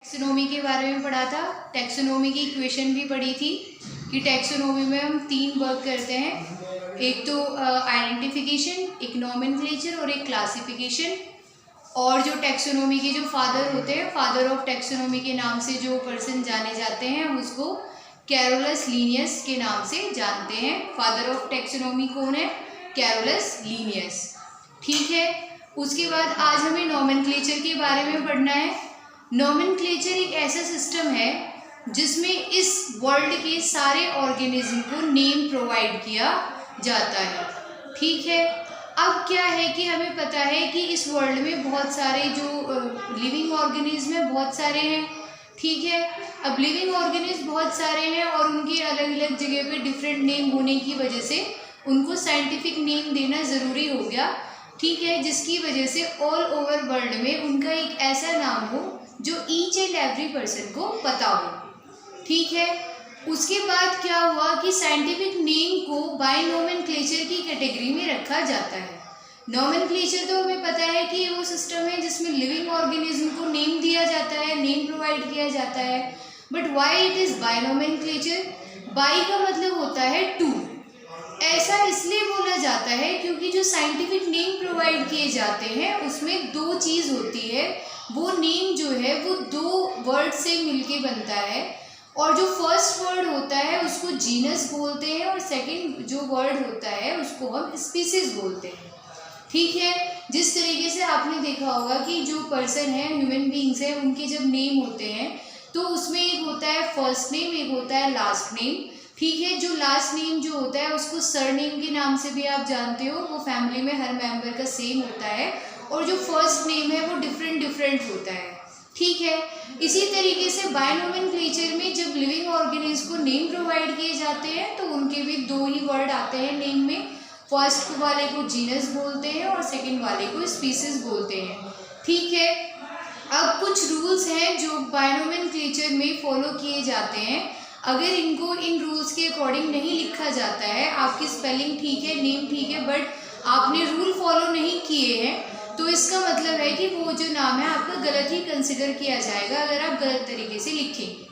Taxonomy के बारे में पढ़ा था। टैक्सोनॉमी की इक्वेशन भी पढ़ी थी कि टैक्सोनॉमी में हम 3 वर्क करते हैं, एक तो आइडेंटिफिकेशन, एक नॉमेनक्लेचर और एक क्लासिफिकेशन। और जो टैक्सोनॉमी के जो फादर होते हैं, फादर ऑफ टैक्सोनॉमी के नाम से जो पर्सन जाने जाते हैं, हम उसको कैरोलस लीनियस के नाम से जानते हैं। फादर ऑफ टैक्सोनॉमी कौन है? Carolus Linnaeus. ठीक है, उसके बाद आज हमें नॉमेनक्लेचर के बारे में पढ़ना है। नॉमेनक्लेचर एक ऐसा सिस्टम है जिसमें इस वर्ल्ड के सारे ऑर्गेनिज्म को नेम प्रोवाइड किया जाता है। ठीक है, अब क्या है कि हमें पता है कि इस वर्ल्ड में बहुत सारे जो लिविंग ऑर्गेनिज्म है, बहुत सारे हैं। ठीक है, अब लिविंग ऑर्गेनिज्म बहुत सारे हैं और उनके अलग अलग जगह पे डिफरेंट नेम होने की वजह से उनको साइंटिफिक नेम देना ज़रूरी हो गया। ठीक है, जिसकी वजह से ऑल ओवर वर्ल्ड में उनका एक ऐसा नाम हो जो ईच एंड एवरी पर्सन को पता हो। ठीक है, उसके बाद क्या हुआ कि साइंटिफिक नेम को बाय नॉमेनक्लेचर की कैटेगरी में रखा जाता है। नॉमेनक्लेचर तो हमें पता है कि वो सिस्टम है जिसमें लिविंग ऑर्गेनिज्म को नेम दिया जाता है, नेम प्रोवाइड किया जाता है। But why it is by nomenclature? By का मतलब होता है टू। ऐसा इसलिए बोला जाता है क्योंकि जो साइंटिफिक नेम प्रोवाइड किए जाते हैं उसमें 2 चीज़ होती है। वो नेम जो है वो 2 वर्ड से मिलके बनता है, और जो फर्स्ट वर्ड होता है उसको जीनस बोलते हैं और सेकंड जो वर्ड होता है उसको हम स्पीसीज बोलते हैं। ठीक है, जिस तरीके से आपने देखा होगा कि जो पर्सन है, ह्यूमन बीइंग्स हैं, उनके जब नेम होते हैं तो उसमें एक होता है फर्स्ट नेम, एक होता है लास्ट नेम। ठीक है, जो लास्ट नेम जो होता है उसको सरनेम के नाम से भी आप जानते हो, वो फैमिली में हर मेंबर का सेम होता है, और जो फर्स्ट नेम है वो डिफरेंट होता है। ठीक है, इसी तरीके से बाय नॉमेनक्लेचर में जब लिविंग ऑर्गेनिज्म को नेम प्रोवाइड किए जाते हैं तो उनके भी 2 ही वर्ड आते हैं नेम में। फर्स्ट वाले को जीनस बोलते हैं और सेकंड वाले को स्पीसीज बोलते हैं। ठीक है, अब कुछ रूल्स हैं जो बाय नॉमेनक्लेचर में फॉलो किए जाते हैं। अगर इनको इन रूल्स के अकॉर्डिंग नहीं लिखा जाता है, आपकी स्पेलिंग ठीक है, नेम ठीक है, बट आपने रूल फॉलो नहीं किए हैं, तो इसका मतलब है कि वो जो नाम है आपका गलत ही कंसिडर किया जाएगा अगर आप गलत तरीके से लिखेंगे।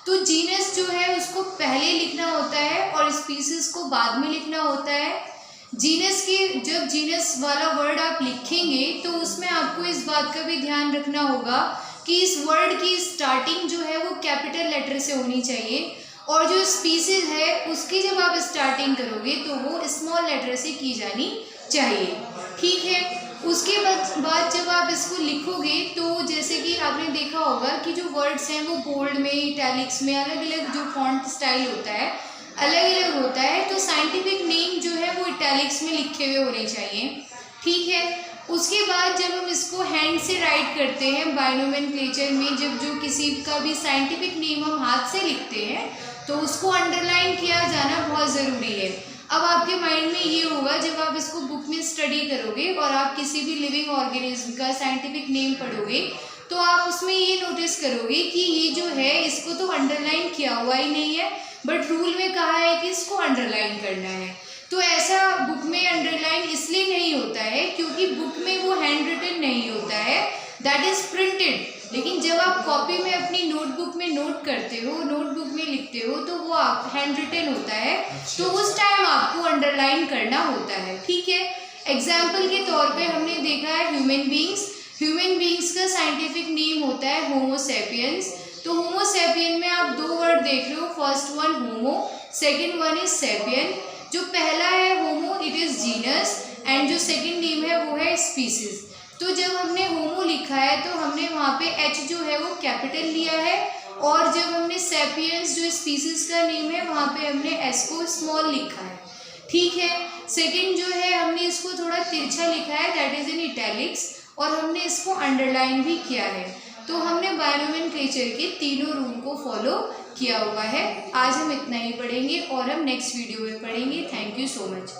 तो जीनस जो है उसको पहले लिखना होता है और स्पीसीज को बाद में लिखना होता है। जीनस के जब जीनस वाला वर्ड आप लिखेंगे तो उसमें आपको इस बात का भी ध्यान रखना होगा कि इस वर्ड की स्टार्टिंग जो है वो कैपिटल लेटर से होनी चाहिए, और जो स्पीसीज है उसकी जब आप स्टार्टिंग करोगे तो वो स्मॉल लेटर से की जानी चाहिए। ठीक है, उसके बाद जब आप इसको लिखोगे तो जैसे कि आपने देखा होगा कि जो वर्ड्स हैं वो बोल्ड में, इटैलिक्स में, अलग अलग जो फॉन्ट स्टाइल होता है अलग अलग होता है, तो साइंटिफिक नेम जो है वो इटैलिक्स में लिखे हुए होने चाहिए। ठीक है, उसके बाद जब हम इसको हैंड से राइट करते हैं बाय नॉमेनक्लेचर में, जब जो किसी का भी साइंटिफिक नेम हम हाथ से लिखते हैं तो उसको अंडरलाइन किया जाना बहुत ज़रूरी है। अब आपके माइंड में ये होगा जब आप इसको बुक में स्टडी करोगे और आप किसी भी लिविंग ऑर्गेनिज्म का साइंटिफिक नेम पढ़ोगे तो आप उसमें ये नोटिस करोगे कि ये जो है इसको तो अंडरलाइन किया हुआ ही नहीं है, बट रूल में कहा है कि इसको अंडरलाइन करना है। तो ऐसा बुक में अंडरलाइन इसलिए नहीं होता है क्योंकि बुक में वो हैंड रिटन नहीं होता है, दैट इज़ प्रिंटेड। लेकिन जब आप कॉपी में अपनी नोटबुक में नोट करते हो, नोटबुक में लिखते हो, तो वो आप हैंड रिटन होता है, तो उस टाइम आपको अंडरलाइन करना होता है। ठीक है, एग्जाम्पल के तौर पे हमने देखा है ह्यूमन बीइंग्स का साइंटिफिक नेम होता है होमो सेपियंस। तो होमो सेपियन में आप 2 वर्ड देख रहे हो, first one homo, second one is sapien. जो पहला है होमो, इट इज़ जीनस, एंड जो सेकेंड नेम है वो है स्पीसीज। तो जब हमने होमो लिखा है तो हमने वहाँ पे एच जो है वो कैपिटल लिया है, और जब हमने सेपियंस जो स्पीसीज का नेम है वहाँ पे हमने एस को स्मॉल लिखा है। ठीक है, सेकंड जो है हमने इसको थोड़ा तिरछा लिखा है, दैट इज़ इन इटैलिक्स, और हमने इसको अंडरलाइन भी किया है। तो हमने बाय नॉमेनक्लेचर के तीनों रूल को फॉलो किया हुआ है। आज हम इतना ही पढ़ेंगे और हम नेक्स्ट वीडियो में पढ़ेंगे। Thank you so much.